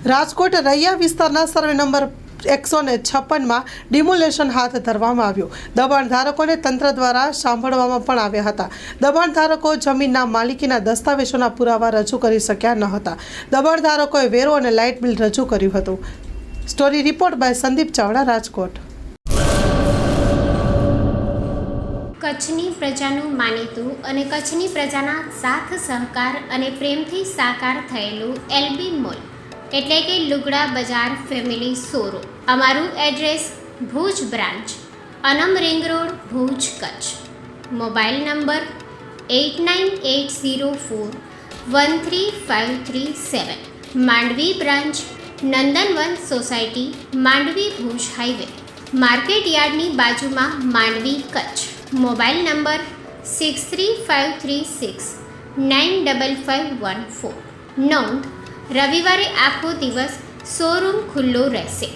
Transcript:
રાજકોટ રૈયા વિસ્તારના survey number 156માં demolition હાથ ધરવામાં આવ્યું. દબાણ ધારકોને તંત્ર દ્વારા સાંભળવામાં પણ આવ્યા હતા. દબાણ ધારકો જમીનના માલિકીના દસ્તાવેજોના પુરાવા રજૂ કરી શક્યા ન હતા. દબાણ ધારકોએ વેરો અને લાઇટ બિલ રજૂ કર્યું હતું. Story report by Sandeep Chavda, Rajkot. કચ્છની પ્રજાનું માનીતું અને કચ્છની પ્રજાના સાથ સહકાર અને પ્રેમથી સાકાર થયેલું એલબી મોલ એટલે કે લુગડા બજાર ફેમિલી શોરૂમ. અમારું address Bhuj branch, Anam ring road, Bhuj, Kutch. Mobile number 8980413537. Mandvi branch, Nandanvan society, Mandvi, Bhuj highway, market યાર્ડની બાજુમાં, માંડવી, કચ્છ. Mobile number 6353695514. નોંધ: રવિવારે આખો દિવસ શોરૂમ ખુલ્લો રહેશે.